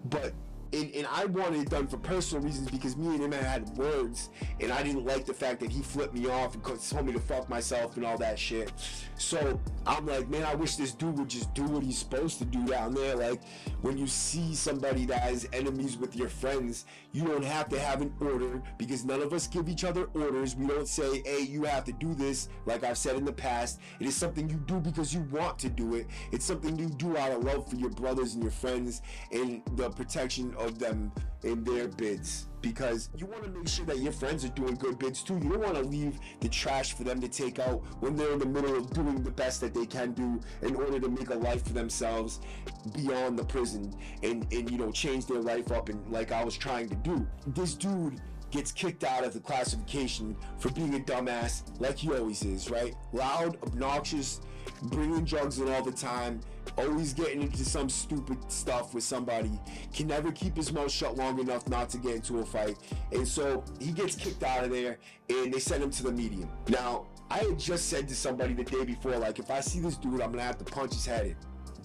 But and I wanted it done for personal reasons, because me and him had words, and I didn't like the fact that he flipped me off and told me to fuck myself and all that shit. So I'm like, man, I wish this dude would just do what he's supposed to do down there. Like, when you see somebody that has enemies with your friends, you don't have to have an order, because none of us give each other orders. We don't say, hey, you have to do this, like I've said in the past. It is something you do because you want to do it. It's something you do out of love for your brothers and your friends and the protection of them in their bids, because you want to make sure that your friends are doing good bids too. You don't want to leave the trash for them to take out when they're in the middle of doing the best that they can do in order to make a life for themselves beyond the prison and you know, change their life up, and like I was trying to do. This dude gets kicked out of the classification for being a dumbass like he always is, right? Loud, obnoxious, bringing drugs in all the time, always getting into some stupid stuff with somebody, can never keep his mouth shut long enough not to get into a fight. And so he gets kicked out of there and they send him to the medium. Now, I had just said to somebody the day before, like, if I see this dude, I'm gonna have to punch his head in.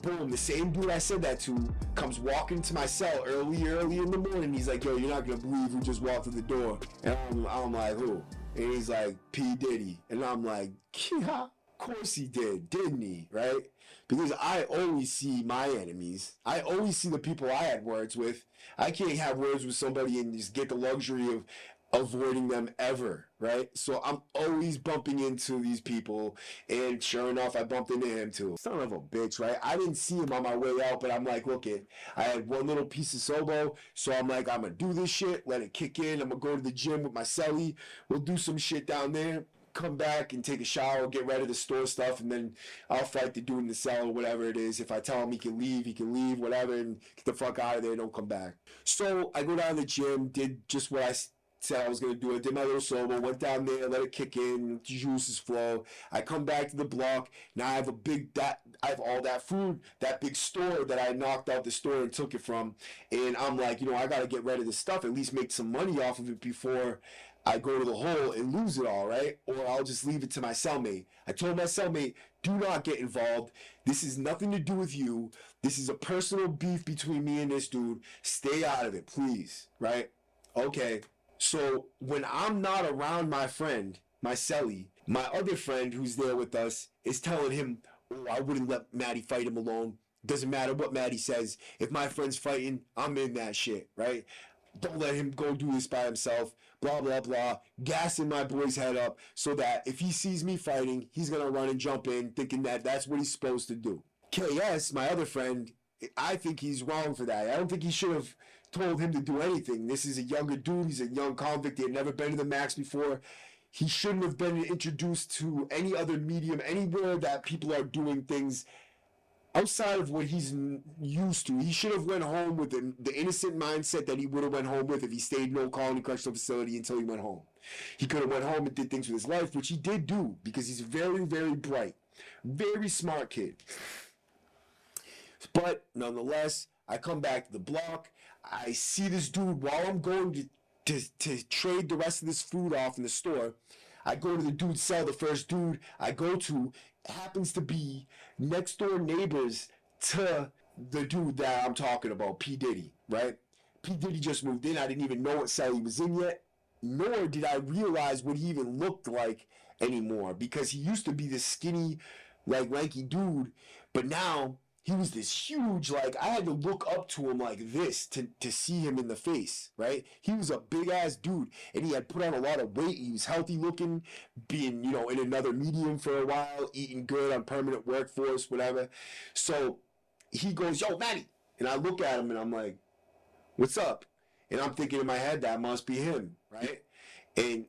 Boom, the same dude I said that to comes walking to my cell early in the morning. He's like, yo, you're not gonna believe who just walked through the door. And I'm like, who? And he's like, P. Diddy. And I'm like, yeah, of course he did, didn't he? Right? Because I always see my enemies. I always see the people I had words with. I can't have words with somebody and just get the luxury of avoiding them ever, right? So I'm always bumping into these people, and sure enough, I bumped into him too. Son of a bitch, right? I didn't see him on my way out, but I'm like, look it, I had one little piece of Sobo, so I'm like, I'm gonna do this shit, let it kick in, I'm gonna go to the gym with my celly, we'll do some shit down there, come back and take a shower, get ready to store stuff, and then I'll fight the dude in the cell or whatever it is. If I tell him he can leave, whatever, and get the fuck out of there, don't come back. So I go down to the gym, did just what I said I was going to do. I did my little solo, went down there, let it kick in, juices flow. I come back to the block. Now I have I have all that food, that big store that I knocked out the store and took it from. And I'm like, you know, I got to get rid of this stuff, at least make some money off of it before I go to the hole and lose it all, right? Or I'll just leave it to my cellmate. I told my cellmate, do not get involved. This is nothing to do with you. This is a personal beef between me and this dude. Stay out of it, please, right? Okay. So when I'm not around my friend, my celly, my other friend who's there with us is telling him, oh, I wouldn't let Maddie fight him alone. Doesn't matter what Maddie says. If my friend's fighting, I'm in that shit, right? Don't let him go do this by himself, blah, blah, blah. Gassing my boy's head up so that if he sees me fighting, he's going to run and jump in thinking that that's what he's supposed to do. KS, my other friend, I think he's wrong for that. I don't think he should have told him to do anything. This is a younger dude. He's a young convict. He had never been to the max before. He shouldn't have been introduced to any other medium, anywhere that people are doing things outside of what he's used to. He should have went home with the innocent mindset that he would have went home with if he stayed in Old Colony Correctional Facility until he went home. He could have went home and did things with his life, which he did do, because he's very, very bright, very smart kid. But nonetheless, I come back to the block. I see this dude while I'm going to trade the rest of this food off in the store. I go to the dude's cell. The first dude I go to happens to be next door neighbors to the dude that I'm talking about, P. Diddy, right? P. Diddy just moved in. I didn't even know what cell he was in yet, nor did I realize what he even looked like anymore, because he used to be this skinny, like, lanky dude, but now he was this huge, like, I had to look up to him like this to see him in the face, right? He was a big-ass dude, and he had put on a lot of weight. He was healthy-looking, being, you know, in another medium for a while, eating good on permanent workforce, whatever. So he goes, yo, Maddie. And I look at him, and I'm like, what's up? And I'm thinking in my head, that must be him, right? And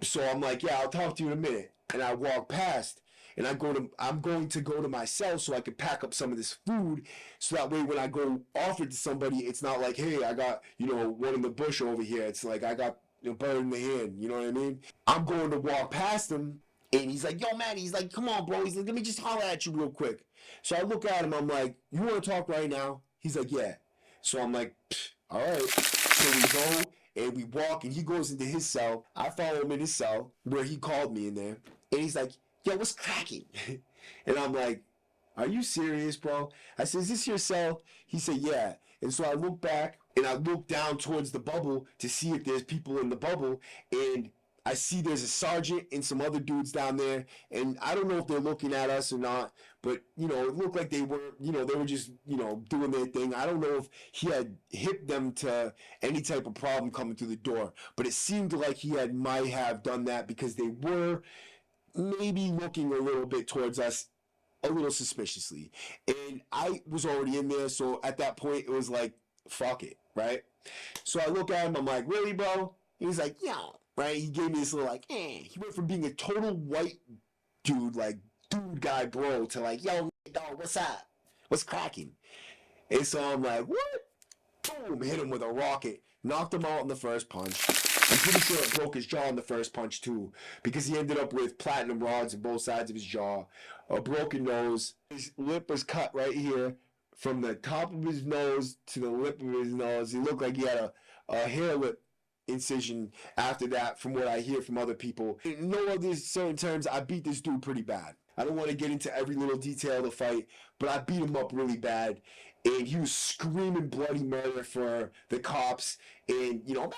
so I'm like, yeah, I'll talk to you in a minute. And I walk past, and I'm going to go to my cell so I can pack up some of this food, so that way when I go offer it to somebody, it's not like, hey, I got, you know, one in the bush over here. It's like, I got, you know, bird in the hand, you know what I mean? I'm going to walk past him, and he's like, yo, man, he's like, come on, bro. He's like, let me just holler at you real quick. So I look at him, I'm like, you want to talk right now? He's like, yeah. So I'm like, all right. So we go, and we walk, and he goes into his cell. I follow him in his cell, where he called me in there, and he's like, yo, what's cracking? And I'm like, are you serious, bro? I said, is this your cell? He said, yeah. And so I look back, and I look down towards the bubble to see if there's people in the bubble, and I see there's a sergeant and some other dudes down there, and I don't know if they're looking at us or not, but, you know, it looked like they were, you know, they were just, you know, doing their thing. I don't know if he had hit them to any type of problem coming through the door, but it seemed like he might have done that, because they were maybe looking a little bit towards us a little suspiciously. And I was already in there, so at that point it was like, fuck it, right? So I look at him, I'm like, really, bro? He's like, yeah, right? He gave me this little like, eh. He went from being a total white dude, like dude guy bro, to like, yo, dog, what's up? What's cracking? And so I'm like, what? Boom, hit him with a rocket, knocked him out in the first punch. I'm pretty sure it broke his jaw in the first punch too, because he ended up with platinum rods in both sides of his jaw, a broken nose. His lip was cut right here from the top of his nose to the lip of his nose. He looked like he had a hair lip incision after that, from what I hear from other people. In no other certain terms, I beat this dude pretty bad. I don't want to get into every little detail of the fight, but I beat him up really bad. And he was screaming bloody murder for the cops. And, you know, let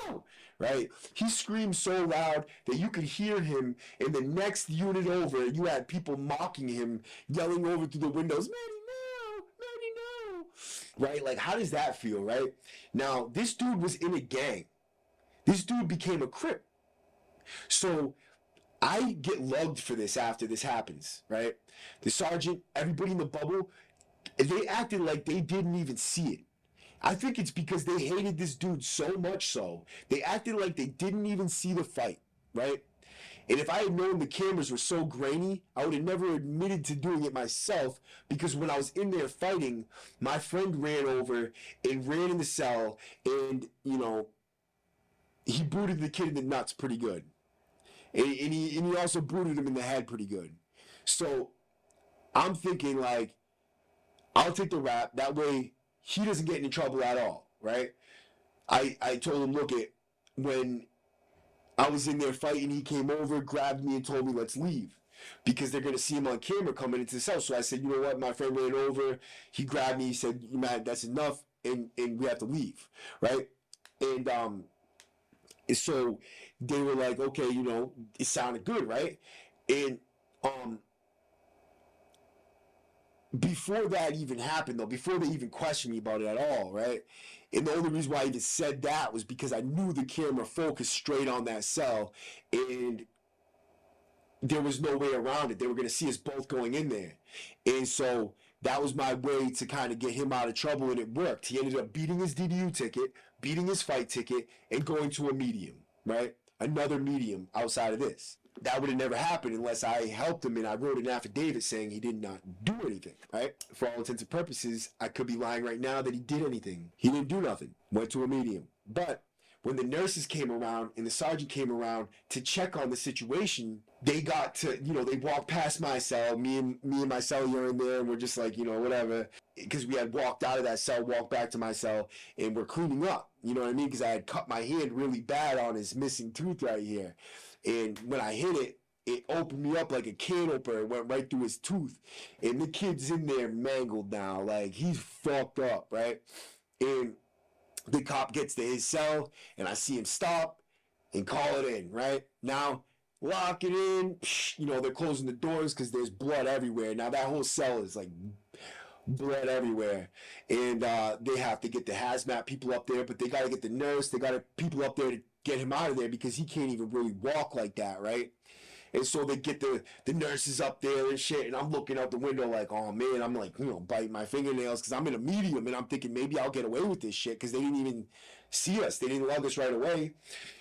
me know, right? He screamed so loud that you could hear him in the next unit over. You had people mocking him, yelling over through the windows, Manny, no, right? Like, how does that feel, right? Now, this dude was in a gang. This dude became a Crip. So I get lugged for this after this happens, right? The sergeant, everybody in the bubble, they acted like they didn't even see it. I think it's because they hated this dude so much so, they acted like they didn't even see the fight, right? And if I had known the cameras were so grainy, I would have never admitted to doing it myself, because when I was in there fighting, my friend ran over and ran in the cell, and, you know, he booted the kid in the nuts pretty good. And he also booted him in the head pretty good. So I'm thinking, like, I'll take the rap. That way he doesn't get in trouble at all, right? I told him, look, when I was in there fighting, he came over, grabbed me, and told me, let's leave, because they're going to see him on camera coming into the cell. So I said, you know what? My friend ran over. He grabbed me. He said, man, that's enough, and we have to leave, right? And so they were like, okay, you know, it sounded good, right? And before that even happened, though, before they even questioned me about it at all, right? And the only reason why I even said that was because I knew the camera focused straight on that cell, and there was no way around it. They were going to see us both going in there. And so that was my way to kind of get him out of trouble, and it worked. He ended up beating his DDU ticket, beating his fight ticket, and going to a medium, right? Another medium outside of this. That would have never happened unless I helped him and I wrote an affidavit saying he did not do anything, right? For all intents and purposes, I could be lying right now that he did anything. He didn't do nothing. Went to a medium. But when the nurses came around and the sergeant came around to check on the situation, they got to, you know, they walked past my cell. Me and my cellular in there, and we're just like, you know, whatever. Because we had walked out of that cell, walked back to my cell, and we're cleaning up. You know what I mean? Because I had cut my hand really bad on his missing tooth right here. And when I hit it, it opened me up like a can opener. It went right through his tooth. And the kid's in there mangled now. Like, he's fucked up, right? And the cop gets to his cell, and I see him stop and call it in, right? Now, lock it in. You know, they're closing the doors because there's blood everywhere. Now, that whole cell is like blood everywhere. And they have to get the hazmat people up there, but they got to get the nurse. They got people up there to get him out of there because he can't even really walk like that, right? And so they get the nurses up there and shit, and I'm looking out the window like, oh man, I'm like, you know, biting my fingernails because I'm in a medium, and I'm thinking maybe I'll get away with this shit because they didn't even see us. They didn't lug us right away.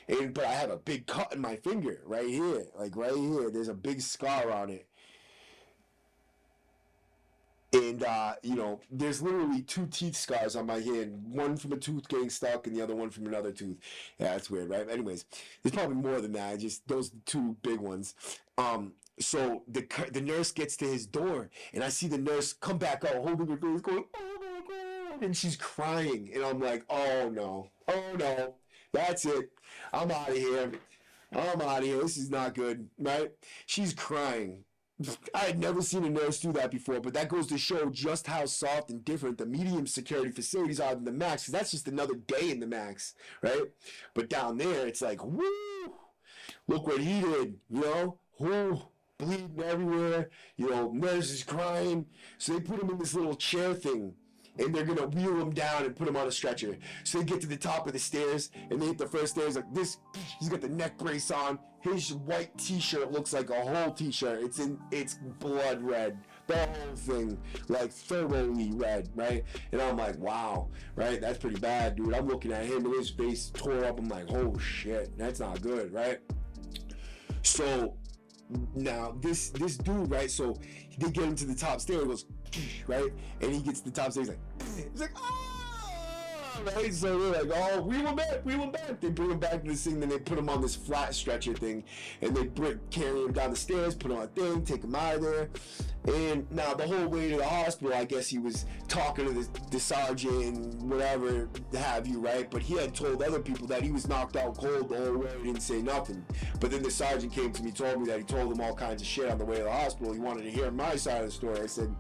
But I have a big cut in my finger right here, like right here. There's a big scar on it. And, you know, there's literally 2 teeth scars on my hand. One from a tooth getting stuck and the other one from another tooth. Yeah, that's weird, right? Anyways, there's probably more than that. Just those 2 big ones. So the nurse gets to his door, and I see the nurse come back out holding her face going, oh my God. And she's crying. And I'm like, oh no. That's it. I'm out of here. This is not good, right? She's crying. I had never seen a nurse do that before, but that goes to show just how soft and different the medium security facilities are than the max, because that's just another day in the max, right? But down there, it's like, woo! Look what he did, you know? Whoo! Bleeding everywhere, you know, nurses crying. So they put him in this little chair thing, and they're gonna wheel him down and put him on a stretcher. So they get to the top of the stairs, and they hit the first stairs like this. He's got the neck brace on. His white t-shirt looks like a whole t-shirt. It's blood red. the whole thing, like thoroughly red, right? And I'm like, wow, right? That's pretty bad, dude. I'm looking at him and his face tore up. I'm like, oh shit, that's not good, right? So now this dude, right? So they get him to the top stair, he goes, right? And he gets to the top stair, he's like, oh! Right, so they're like, oh, we went back. They bring him back to this thing, then they put him on this flat stretcher thing, and they carry him down the stairs, put him on a thing, take him out of there. And now the whole way to the hospital, I guess he was talking to the sergeant, whatever have you, right? But he had told other people that he was knocked out cold the whole way, he didn't say nothing. But then the sergeant came to me, told me that he told him all kinds of shit on the way to the hospital. He wanted to hear my side of the story. I said,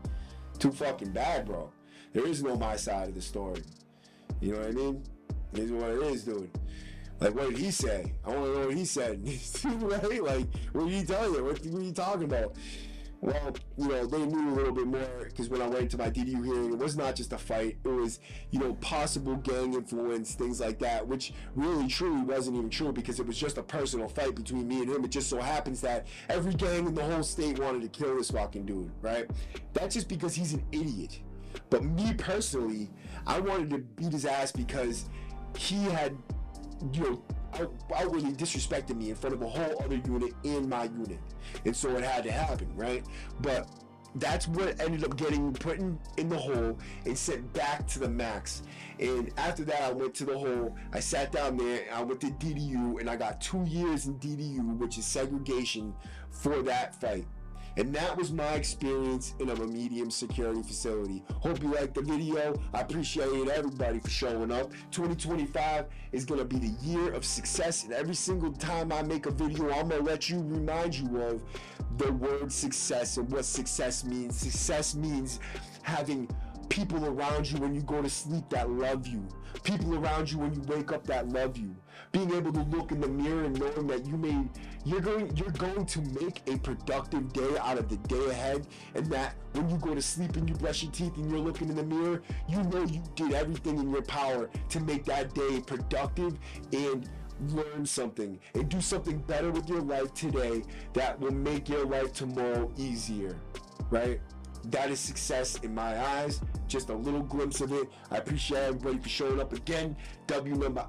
too fucking bad, bro. There is no my side of the story. You know what I mean? It is what it is, dude. Like, what did he say? I want to know what he said. Right? Like, what did he tell you? What are you talking about? Well, you know, they knew a little bit more, because when I went to my DDU hearing, it was not just a fight. It was, you know, possible gang influence, things like that, which really, truly wasn't even true, because it was just a personal fight between me and him. It just so happens that every gang in the whole state wanted to kill this fucking dude, right? That's just because he's an idiot. But me personally, I wanted to beat his ass because he had, you know, outwardly disrespected me in front of a whole other unit in my unit. And so it had to happen, right? But that's what ended up getting put in the hole and sent back to the max. And after that, I went to the hole, I sat down there, I went to DDU, and I got 2 years in DDU, which is segregation, for that fight. And that was my experience in a medium security facility. Hope you liked the video. I appreciate everybody for showing up. 2025 is gonna be the year of success, and every single time I make a video, I'm gonna remind you of the word success and what success means. Success means having people around you when you go to sleep that love you. People around you when you wake up that love you. Being able to look in the mirror and knowing that you're going to make a productive day out of the day ahead, and that when you go to sleep and you brush your teeth and you're looking in the mirror, you know you did everything in your power to make that day productive and learn something and do something better with your life today that will make your life tomorrow easier, right? That is success in my eyes. Just a little glimpse of it. I appreciate everybody for showing up again. W number.